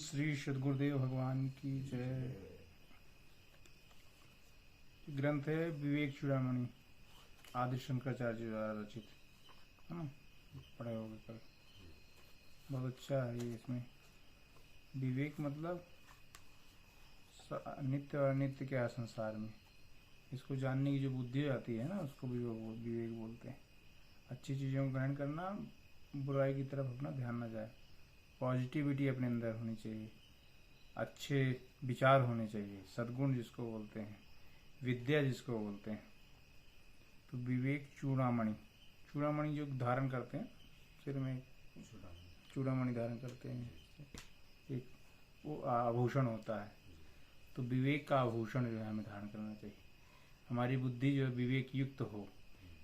श्री सद्गुरुदेव भगवान की जय। ग्रंथ है विवेक चूड़ामणि, आदि शंकराचार्य द्वारा रचित, है ना, पढ़े होगे कल। बहुत अच्छा है ये। इसमें विवेक मतलब नित्य और अनित्य क्या है संसार में, इसको जानने की जो बुद्धि आती है ना, उसको विवेक बोलते हैं। अच्छी चीज़ों को ग्रहण करना, बुराई की तरफ अपना ध्यान न जाए, पॉजिटिविटी अपने अंदर होनी चाहिए, अच्छे विचार होने चाहिए, सद्गुण जिसको बोलते हैं, विद्या जिसको बोलते हैं। तो विवेक चूड़ामणि, चूड़ामणि जो धारण करते हैं सिर में, चूड़ामणि धारण करते हैं, एक वो आभूषण होता है। तो विवेक का आभूषण जो है हमें धारण करना चाहिए। हमारी बुद्धि जो है विवेक युक्त हो।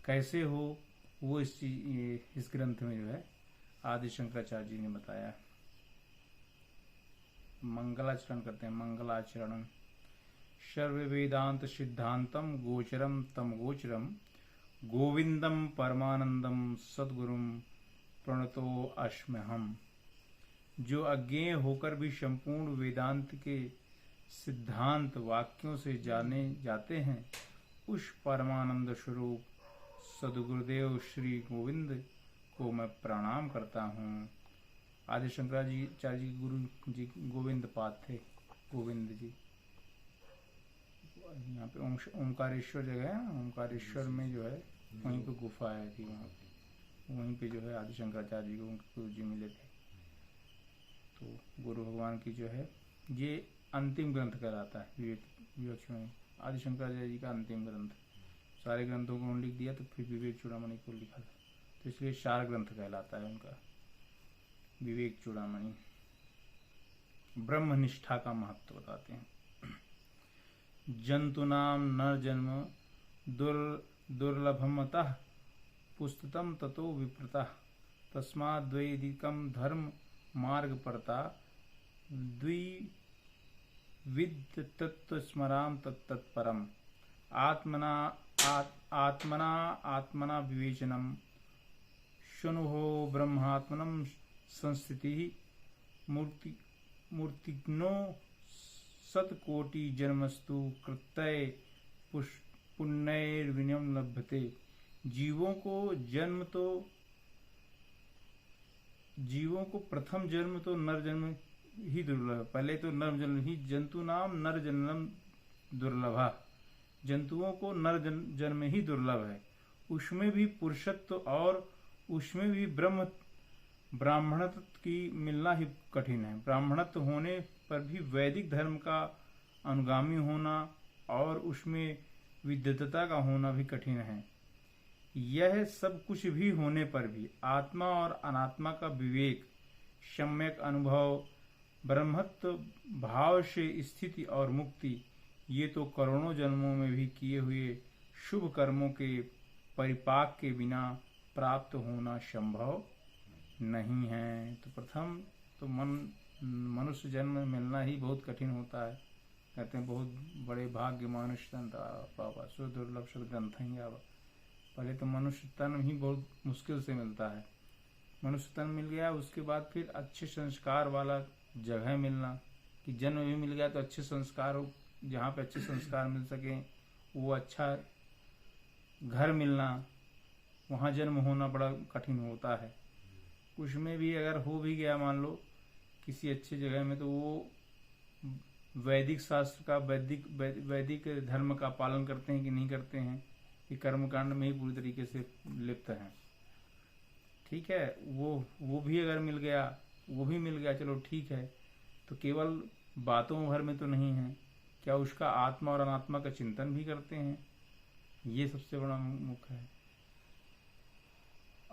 कैसे हो वो इस ग्रंथ में जो है आदि शंकराचार्य जी ने बताया। मंगलाचरण करते हैं। मंगलाचरण सर्व वेदांत सिद्धांतम गोचरम तम गोचरम गोविंदम परमानंदम सद्गुरुम प्रणतो अस्म्यहम्। जो अज्ञेय होकर भी संपूर्ण वेदांत के सिद्धांत वाक्यों से जाने जाते हैं, उस परमानंद स्वरूप सद्गुरुदेव श्री गोविंद को मैं प्रणाम करता हूँ। आदि शंकराचार्य जी गुरु जी गोविंद पाद थे। गोविंद जी यहाँ पे ओंकारेश्वर जगह है, ओंकारेश्वर में जो है वहीं पे गुफा है थी, वहीं पे जो है आदि शंकराचार्य जी को उनके गुरु जी मिले थे। तो गुरु भगवान की जो है ये अंतिम ग्रंथ कहलाता है विवेक चूड़ामणि, आदि शंकराचार्य जी का अंतिम ग्रंथ। सारे ग्रंथों को लिख दिया तो फिर विवेक चूड़ामणि को लिखा था, तो इसलिए 4 ग्रंथ कहलाता है उनका विवेक चूड़ामणि। ब्रह्मनिष्ठा का महत्व बताते हैं। जंतुनाम नर जन्म दुर्लभमतः पुस्ततम ततो विप्रतः तस्माद्वैदिकम धर्म मार्ग परता द्विविध तत्व स्मराम तत्तत्परम आत्मना विवेचनम शनुहो ब्रह्मात्मनम संस्थिति मूर्तिज्ञो सतकोटि जन्मस्तु कृतय पुण्यैर्विनयम लभ्यते। जीवों को प्रथम जन्म तो नर जन्म ही दुर्लभ, पहले तो नर जन्म ही। जंतु नाम नर जन्म दुर्लभा, जंतुओं को नर जन्म ही दुर्लभ है, उसमें भी पुरुषत्व और उसमें भी ब्राह्मणत्व की मिलना ही कठिन है। ब्राह्मणत्व होने पर भी वैदिक धर्म का अनुगामी होना और उसमें विद्वता का होना भी कठिन है। यह सब कुछ भी होने पर भी आत्मा और अनात्मा का विवेक, सम्यक अनुभव, ब्रह्मत्व भाव से स्थिति और मुक्ति, ये तो करोड़ों जन्मों में भी किए हुए शुभ कर्मों के परिपाक के बिना प्राप्त होना संभव नहीं है। तो प्रथम तो मनुष्य जन्म मिलना ही बहुत कठिन होता है। कहते हैं बहुत बड़े भाग्य मनुष्य तन बाबा सो दुर्लभ सद ग्रंथ हैं। पहले तो मनुष्य तन ही बहुत मुश्किल से मिलता है। मनुष्य तन मिल गया, उसके बाद फिर अच्छे संस्कार वाला जगह मिलना, कि जन्म भी मिल गया तो अच्छे संस्कार हो, जहाँ पे अच्छे संस्कार मिल सके, वो अच्छा घर मिलना, वहाँ जन्म होना बड़ा कठिन होता है। उसमें भी अगर हो भी गया मान लो किसी अच्छी जगह में, तो वो वैदिक शास्त्र का वैदिक धर्म का पालन करते हैं कि नहीं करते हैं, कि कर्मकांड में ही पूरी तरीके से लिप्त हैं। ठीक है, वो भी अगर मिल गया, वो भी मिल गया, चलो ठीक है। तो केवल बातों भर में तो नहीं है, क्या उसका आत्मा और अनात्मा का चिंतन भी करते हैं, ये सबसे बड़ा मुख्य है।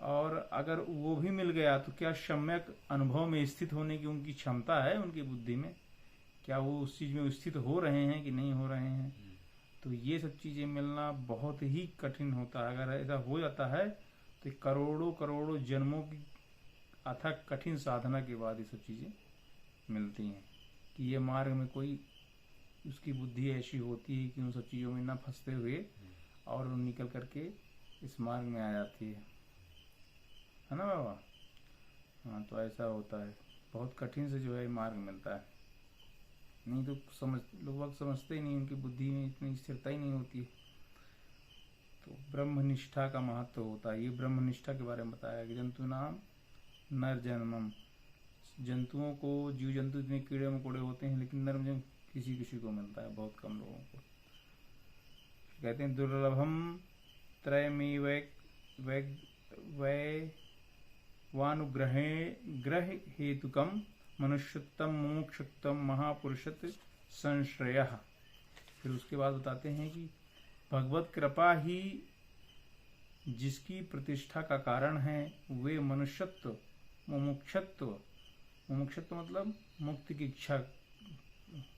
और अगर वो भी मिल गया तो क्या सम्यक अनुभव में स्थित होने की उनकी क्षमता है, उनकी बुद्धि में, क्या वो उस चीज में स्थित हो रहे हैं कि नहीं हो रहे हैं। तो ये सब चीजें मिलना बहुत ही कठिन होता है। अगर ऐसा हो जाता है तो करोड़ों जन्मों की अथक कठिन साधना के बाद ये सब चीजें मिलती हैं, कि ये मार्ग में कोई उसकी बुद्धि ऐसी होती है कि उन सब चीजों में ना फंसते हुए और निकल करके इस मार्ग में आ जाती है ना बाबा। हाँ, तो ऐसा होता है। बहुत कठिन से जो है मार्ग मिलता है, नहीं तो लोग समझते ही नहीं, उनकी बुद्धि में इतनी स्थिरता ही नहीं होती है। तो ब्रह्मनिष्ठा का महत्व होता है। ये ब्रह्मनिष्ठा के बारे में बताया कि जंतु नाम नर जन्मम, जंतुओं को, जीव जंतु इतने कीड़े मकोड़े होते हैं, लेकिन नर जन्म किसी किसी को मिलता है, बहुत कम लोगों को। कहते हैं दुर्लभम त्रयमेवानुग्रहे ग्रह हेतुकम मनुष्योत्तम मुमुक्षुत्तम महापुरुषत संश्रय। फिर उसके बाद बताते हैं कि भगवत कृपा ही जिसकी प्रतिष्ठा का कारण है, वे मनुष्यत्व मुमुक्षत्व मतलब मुक्ति की इच्छा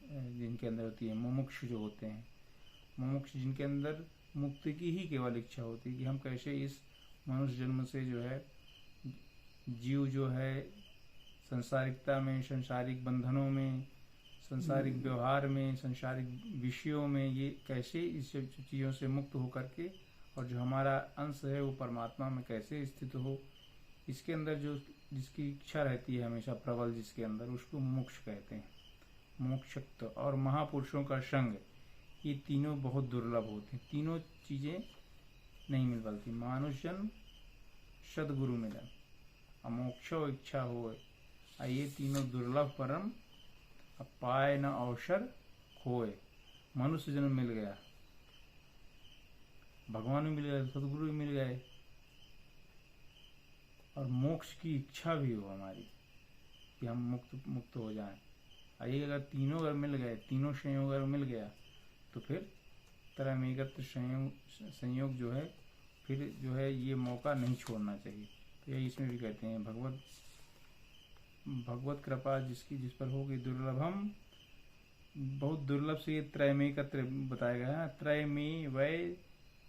जिनके अंदर होती है, मुमुक्ष जो होते हैं, मुमुक्ष जिनके अंदर मुक्ति की ही केवल इच्छा होती है कि हम कैसे इस मनुष्य जन्म से जो है, जीव जो है संसारिकता में, संसारिक बंधनों में, संसारिक व्यवहार में, संसारिक विषयों में, ये कैसे इस चीज़ों से मुक्त हो करके और जो हमारा अंश है वो परमात्मा में कैसे स्थित हो, इसके अंदर जो जिसकी इच्छा रहती है हमेशा प्रबल, जिसके अंदर, उसको मोक्ष कहते हैं। मोक्षत्व और महापुरुषों का संग, ये तीनों बहुत दुर्लभ होते हैं। तीनों चीज़ें नहीं मिल पाती। मानुष जन्म, सदगुरु मिलन, अमोक्षो इच्छा हो, ये तीनों दुर्लभ परम, अब पाए न अवसर खोए। मनुष्य जन्म मिल गया, भगवान भी मिल गए, सदगुरु भी मिल गए, और मोक्ष की इच्छा भी हो हमारी कि हम मुक्त हो जाएं। ये अगर तीनों अगर मिल गए, तीनों संयोग अगर मिल गया, तो फिर त्रयमेकत्र संयोग जो है, फिर जो है ये मौका नहीं छोड़ना चाहिए। तो यही इसमें भी कहते हैं भगवत कृपा जिस पर होगी दुर्लभम, बहुत दुर्लभ से ये त्रयमेकत्र बताया गया है। त्रयमे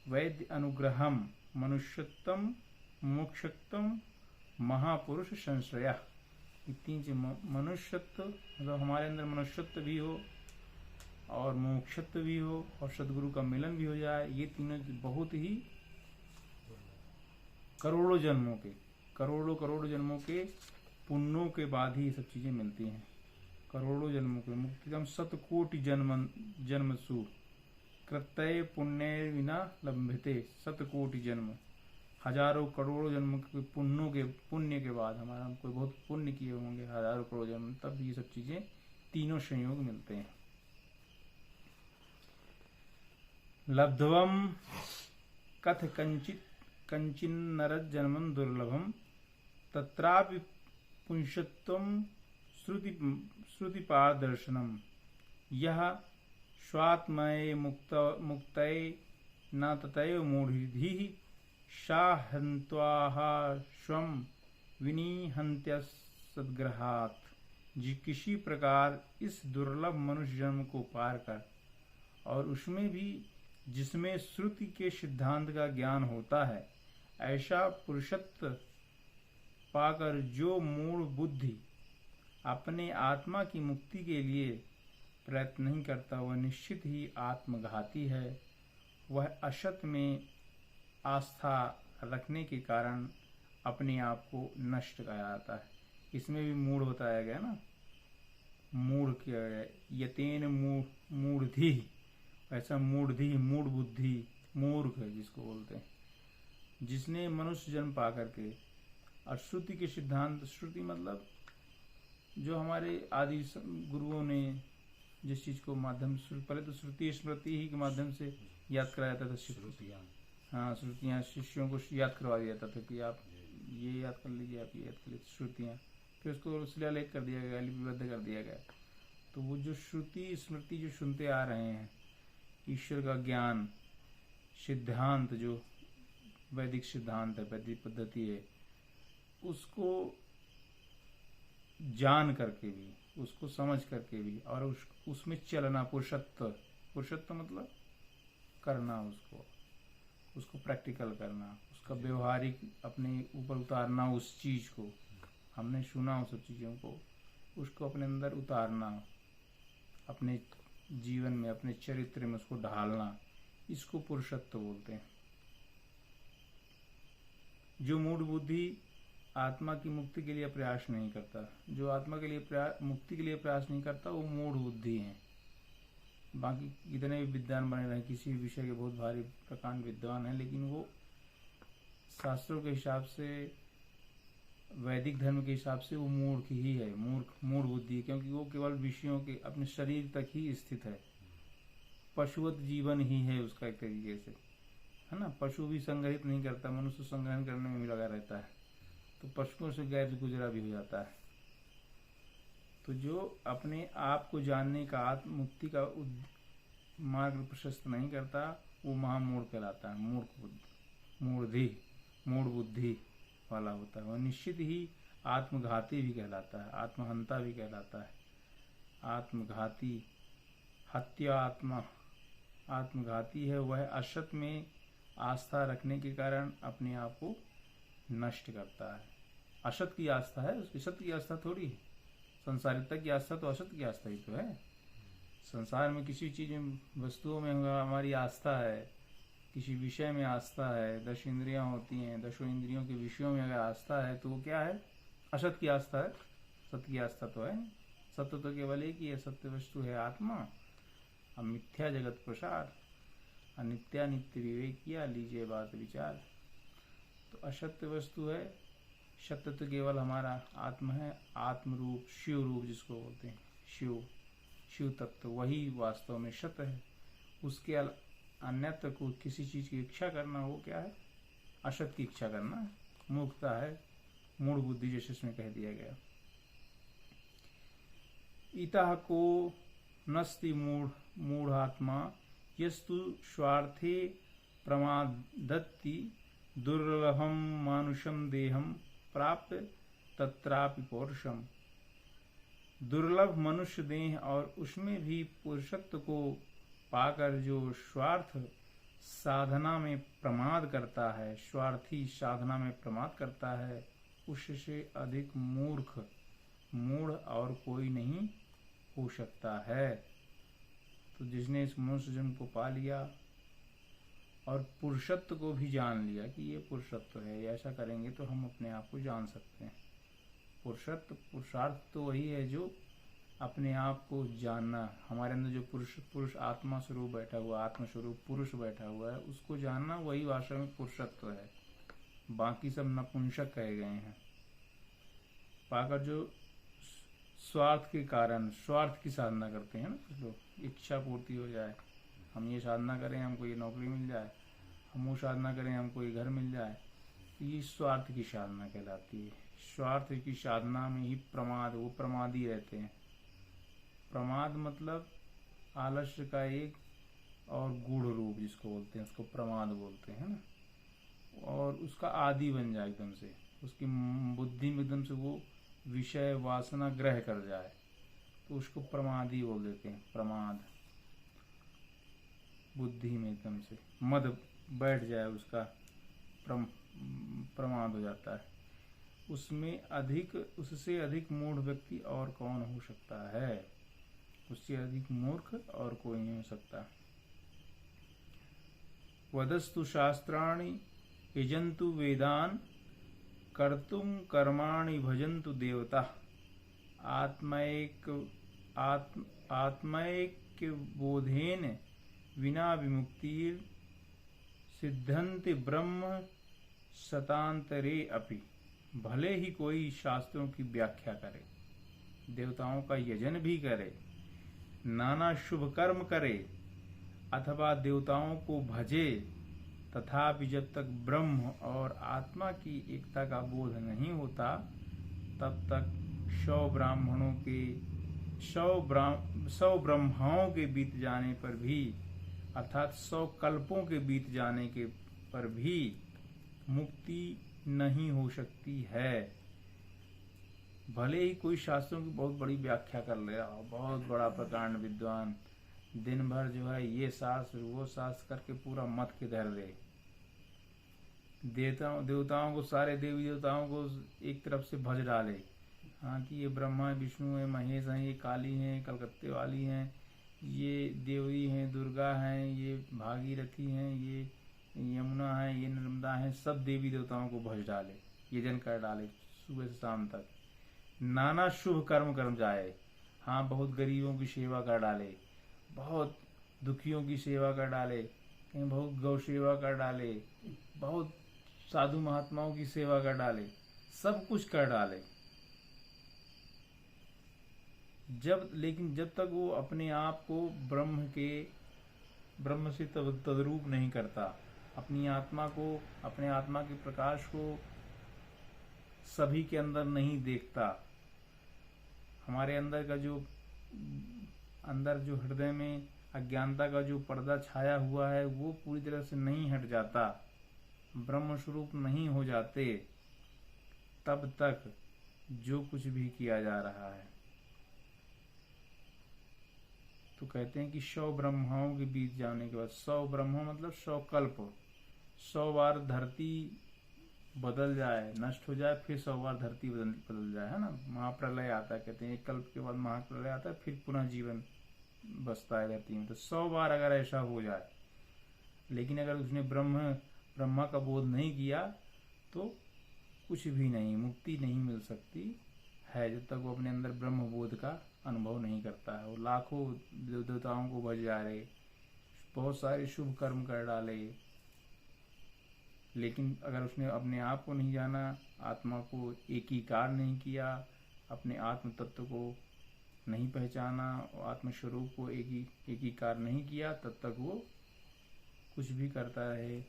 वैद्य अनुग्रहम मनुष्योत्तम मोक्षोत्तम महापुरुष संश्रय। ये तीन चीज, मनुष्यत्व मतलब हमारे अंदर मनुष्यत्व भी हो और मोक्षत्व भी हो और सदगुरु का मिलन भी हो जाए, ये तीनों बहुत ही करोड़ों जन्मों के पुण्यों के बाद ही ये सब चीजें मिलती हैं। करोड़ों जन्मों के, मुक्तिदम शतकोटि जन्मसु कृत्य पुण्य विना लभ्यते। शतकोटि जन्म, हजारों करोड़ों जन्म के पुण्य के बाद, हमारा हम कोई बहुत पुण्य किए होंगे हजारों करोड़ जन्म, तब ये सब चीजें तीनों संयोग मिलते हैं। लब्ध्वम कथ कंचिन्नर जन्मं दुर्लभम तत्रापि पुंसत्वं श्रुतिपादर्शनम। यह स्वात्मये मुक्तये न ततैव मूढ़िभिः साहन्त्वाः स्वं विनिहन्त्य सद्ग्रहात्। किसी प्रकार इस दुर्लभ मनुष्य जन्म को पार कर, और उसमें भी जिसमें श्रुति के सिद्धांत का ज्ञान होता है, ऐसा पुरुषत्व पाकर जो मूढ़ बुद्धि अपने आत्मा की मुक्ति के लिए प्रयत्न नहीं करता, वह निश्चित ही आत्मघाती है। वह असत में आस्था रखने के कारण अपने आप को नष्ट कर जाता है। इसमें भी मूढ़ बताया गया ना, मूढ़ क्या है, यतेन मूढ़धि, ऐसा मूढ़धि, मूढ़ बुद्धि, मूर्ख है जिसको बोलते हैं, जिसने मनुष्य जन्म पा करके और श्रुति के सिद्धांत, श्रुति मतलब जो हमारे आदि गुरुओं ने जिस चीज को माध्यम, पहले तो श्रुति स्मृति ही के माध्यम से याद कराया जाता था। श्रुतियाँ, हाँ श्रुतियाँ शिष्यों को याद करवा दिया जाता था कि आप ये याद कर लीजिए, आप ये याद कर लीजिए श्रुतियाँ। फिर उसको शिलालेख कर दिया गया, लिपिबद्ध कर दिया गया। तो वो जो श्रुति स्मृति जो सुनते आ रहे हैं, ईश्वर का ज्ञान सिद्धांत, जो वैदिक सिद्धांत है, वैदिक पद्धति है, उसको जान करके भी, उसको समझ करके भी, और उसमें चलना, पुरुषत्व मतलब करना, उसको प्रैक्टिकल करना, उसका व्यवहारिक अपने ऊपर उतारना। उस चीज को हमने सुना, उस सब चीजों को उसको अपने अंदर उतारना, अपने जीवन में, अपने चरित्र में उसको ढालना, इसको पुरुषत्व बोलते हैं। जो मूढ़ बुद्धि आत्मा की मुक्ति के लिए प्रयास नहीं करता। जो आत्मा के लिए मुक्ति के लिए प्रयास नहीं करता वो मूढ़ बुद्धि है। बाकी कितने भी विद्वान बने रहे, किसी भी विषय के बहुत भारी प्रकांड विद्वान है, लेकिन वो शास्त्रों के हिसाब से, वैदिक धर्म के हिसाब से वो मूर्ख ही है, मूढ़ बुद्धि, क्योंकि वो केवल विषयों के अपने शरीर तक ही स्थित है। पशुवत जीवन ही है उसका एक तरीके से, है ना। पशु भी संग्रहित नहीं करता, मनुष्य संग्रहण करने में भी लगा रहता है, तो पशुओं से गैर गुजरा भी हो जाता है। तो जो अपने आप को जानने का, आत्म मुक्ति का मार्ग प्रशस्त नहीं करता, वो महामूढ़ कहलाता है। मूढ़ बुद्धि वाला होता है। वह निश्चित ही आत्मघाती भी कहलाता है, आत्महंता भी कहलाता है। आत्मघाती, हत्या आत्मघाती है। वह असत में आस्था रखने के कारण अपने आप को नष्ट करता है। असत की आस्था है, उसकी सत्य की आस्था थोड़ी है। संसारिकता की आस्था तो असत की आस्था ही तो है। संसार में किसी चीज में, वस्तुओं में हमारी आस्था है, किसी विषय में आस्था है, 10 इंद्रियां होती हैं, 10 इंद्रियों के विषयों में अगर आस्था है तो वो क्या है? असत की आस्था है। सत्य की आस्था तो है। सत्य तो केवल एक ही है, सत्य वस्तु है आत्मा। अब मिथ्या जगत प्रसार, अनित्यानित्य विवेक किया, लीजिए बात विचार। तो असत्य वस्तु है, सत्य तो केवल हमारा आत्मा है। आत्म रूप, शिव रूप जिसको बोलते हैं, शिव तत्व, वही वास्तव में सत्य है। उसके अन्यत्र को किसी चीज की इच्छा करना, वो क्या है? असत की इच्छा करना, मूर्खता है, मूढ़ बुद्धि, जैसे इसमें कह दिया गया। इतः को नस्ति मूढ़ात्मा यस्तु स्वार्थे प्रमादत्ति दुर्लभम मानुषम देहम प्राप्त तत्रापि पौरुषम। दुर्लभ मनुष्य देह और उसमें भी पुरुषत्व को पाकर जो स्वार्थ साधना में प्रमाद करता है, स्वार्थी साधना में प्रमाद करता है, उससे अधिक मूढ़ और कोई नहीं हो सकता है। तो जिसने इस मनुष्य जन्म को पा लिया और पुरुषत्व को भी जान लिया कि ये पुरुषत्व है, ऐसा करेंगे तो हम अपने आप को जान सकते हैं। पुरुषार्थ तो वही है जो अपने आप को जानना। हमारे अंदर जो पुरुष आत्मा स्वरूप बैठा हुआ, आत्म स्वरूप पुरुष बैठा हुआ है, उसको जानना वही वास्तव में पुरुषत्व है। बाकी सब नपुंसक कहे गए हैं। पाकर जो स्वार्थ के कारण स्वार्थ की साधना करते हैं ना कुछ लोग, इच्छा पूर्ति हो जाए, हम ये साधना करें हमको ये नौकरी मिल जाए, हम वो साधना करें हमको ये घर मिल जाए, ये स्वार्थ की साधना कहलाती है। स्वार्थ की साधना में ही वो प्रमादी रहते हैं। प्रमाद मतलब आलस्य का एक और गूढ़ रूप जिसको बोलते हैं, उसको प्रमाद बोलते हैं ना। और उसका आदि बन जाए एकदम से, उसकी बुद्धि में एकदम से वो विषय वासना ग्रह कर जाए तो उसको प्रमादी बोल देते हैं। प्रमाद, बुद्धि में एकदम से मद बैठ जाए, उसका प्रमाद हो जाता है। उससे अधिक मूढ़ व्यक्ति और कौन हो सकता है? उससे अधिक मूर्ख और कोई नहीं हो सकता। वदस्तु शास्त्राणि यजन्तु वेदान कर्तुम कर्माणि भजन्तु देवता। आत्मैक्य बोधेन विना विमुक्तिर सिद्धन्ति ब्रह्म शतांतरे अपि। भले ही कोई शास्त्रों की व्याख्या करे, देवताओं का यजन भी करे, नाना शुभ कर्म करे अथवा देवताओं को भजे, तथापि जब तक ब्रह्म और आत्मा की एकता का बोध नहीं होता, तब तक 100 ब्रह्माओं के बीत जाने पर भी, अर्थात 100 कल्पों के बीत जाने के पर भी मुक्ति नहीं हो सकती है। भले ही कोई शास्त्रों की बहुत बड़ी व्याख्या कर ले, बहुत बड़ा प्रकांड विद्वान, दिन भर जो है ये शास्त्र वो शास्त्र करके पूरा मत के धर दे, देवताओं को, सारे देवी देवताओं को एक तरफ से भज डाले, हाँ कि ये ब्रह्मा है, विष्णु है, महेश हैं, ये काली हैं, कलकत्ते वाली हैं, ये देवी हैं, दुर्गा हैं, ये भागीरथी हैं, ये यमुना है, ये नर्मदा है, सब देवी देवताओं को भज डाले, यजन कर डाले, सुबह से शाम तक। नाना शुभ कर्म कर्म जाए, हाँ बहुत गरीबों की सेवा कर डाले, बहुत दुखियों की सेवा कर डाले, कहीं बहुत गौ सेवा कर डाले, बहुत साधु महात्माओं की सेवा कर डाले, सब कुछ कर डाले। लेकिन जब तक वो अपने आप को ब्रह्म से तद्रूप नहीं करता, अपनी आत्मा को, अपने आत्मा के प्रकाश को सभी के अंदर नहीं देखता, हमारे अंदर जो हृदय में अज्ञानता का जो पर्दा छाया हुआ है वो पूरी तरह से नहीं हट जाता, ब्रह्म स्वरूप नहीं हो जाते, तब तक जो कुछ भी किया जा रहा है। तो कहते हैं कि 100 ब्रह्माओं के बीत जाने के बाद, 100 ब्रह्मा मतलब 100 कल्प, 100 बार धरती बदल जाए, नष्ट हो जाए, फिर 100 बार धरती बदल जाए, है ना। महाप्रलय आता है, कहते हैं एक कल्प के बाद महाप्रलय आता है, फिर पुनः जीवन बसता है धरती में। तो 100 बार अगर ऐसा हो जाए, लेकिन अगर उसने ब्रह्मा का बोध नहीं किया तो कुछ भी नहीं, मुक्ति नहीं मिल सकती है जब तक वो अपने अंदर ब्रह्म बोध का अनुभव नहीं करता है। वो लाखों देवताओं को भज डाले, बहुत सारे शुभ कर्म कर डाले, लेकिन अगर उसने अपने आप को नहीं जाना, आत्मा को एकीकार नहीं किया, अपने आत्म तत्व को नहीं पहचाना, आत्मस्वरूप को एकीकार नहीं किया, तब तक वो कुछ भी करता रहे,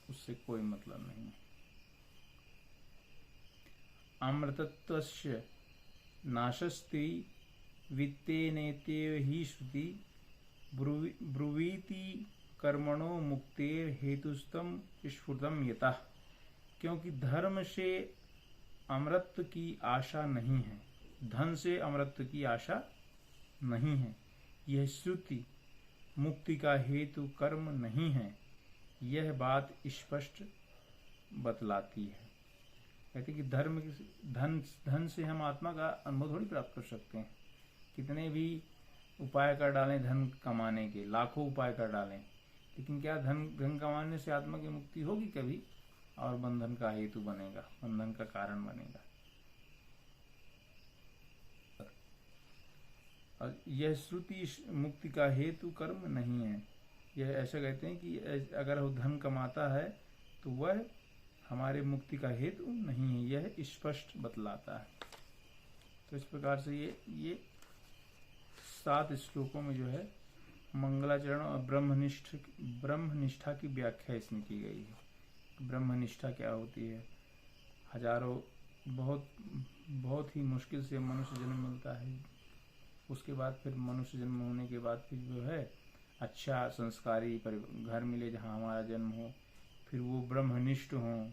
उससे कोई मतलब नहीं। अमृतत्वस्य नाशस्ति वित्तेनेत्येव हि श्रुति ब्रुवीति कर्मणो मुक्तेर हेतुस्तम स्फुटम यतः। क्योंकि धर्म से अमृत की आशा नहीं है, धन से अमृत की आशा नहीं है, यह श्रुति मुक्ति का हेतु कर्म नहीं है, यह बात स्पष्ट बतलाती है। कहते कि धन से हम आत्मा का अनुभव थोड़ी प्राप्त कर सकते हैं। कितने भी उपाय कर डालें धन कमाने के, लाखों उपाय कर डालें, लेकिन क्या धन कमाने से आत्मा की मुक्ति होगी कभी? और बंधन का हेतु बनेगा, बंधन का कारण बनेगा। और यह श्रुति मुक्ति का हेतु कर्म नहीं है। यह ऐसा कहते हैं कि अगर वो धन कमाता है तो वह हमारे मुक्ति का हेतु नहीं है, यह स्पष्ट बतलाता है। तो इस प्रकार से ये 7 श्लोकों में जो है मंगलाचरण और ब्रह्मनिष्ठा की व्याख्या इसमें की गई है। ब्रह्मनिष्ठा क्या होती है? हजारों बहुत ही मुश्किल से मनुष्य जन्म मिलता है, उसके बाद फिर मनुष्य जन्म होने के बाद फिर जो है अच्छा संस्कारी घर मिले जहाँ हमारा जन्म हो, फिर वो ब्रह्मनिष्ठ हों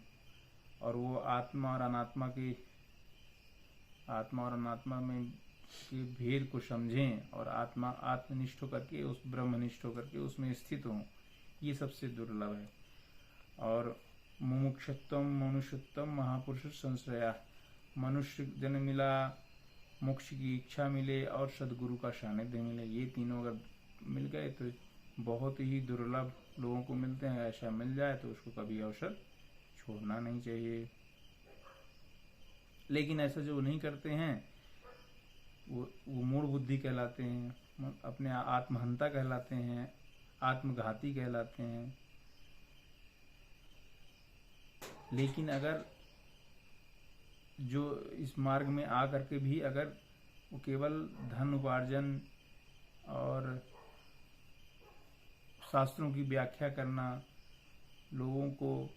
और वो आत्मा और अनात्मा में के भेद को समझें और आत्मनिष्ठ होकर के उस ब्रह्मनिष्ठ होकर के उसमें स्थित हों, ये सबसे दुर्लभ है। और मुमुक्षुत्वम मनुष्यत्वम महापुरुष संश्रया, मनुष्य जन्म मिला, मोक्ष की इच्छा मिले और सदगुरु का सानिध्य मिले, ये तीनों अगर मिल गए तो बहुत ही दुर्लभ लोगों को मिलते हैं। ऐसा मिल जाए तो उसको कभी अवसर छोड़ना नहीं चाहिए। लेकिन ऐसा जो नहीं करते हैं वो मूढ़ बुद्धि कहलाते हैं, अपने आत्महंता कहलाते हैं, आत्मघाती कहलाते हैं। लेकिन अगर जो इस मार्ग में आ करके भी अगर वो केवल धन उपार्जन और शास्त्रों की व्याख्या करना, लोगों को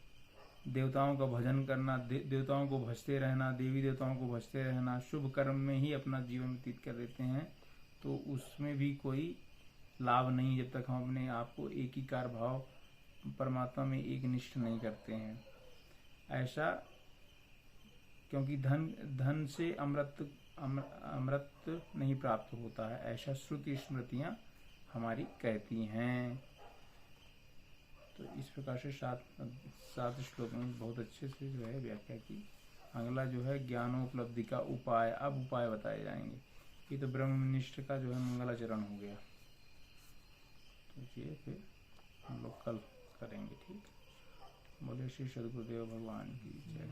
देवताओं का भजन करना, देवताओं को भजते रहना, देवी देवताओं को भजते रहना, शुभ कर्म में ही अपना जीवन व्यतीत कर देते हैं, तो उसमें भी कोई लाभ नहीं जब तक हम अपने आप को एकीकार भाव परमात्मा में एक निष्ठ नहीं करते हैं। ऐसा क्योंकि धन से अमृत नहीं प्राप्त होता है, ऐसा श्रुति स्मृतियाँ हमारी कहती हैं। तो इस प्रकार से 7 श्लोक में बहुत अच्छे से जो है व्याख्या की। अगला जो है ज्ञानोपलब्धि का उपाय, अब उपाय बताए जाएंगे। ये तो ब्रह्मनिष्ठ का जो है मंगलाचरण हो गया, तो ये फिर हम लोग कल करेंगे। ठीक, बोले श्री सद्गुरुदेव भगवान की जय।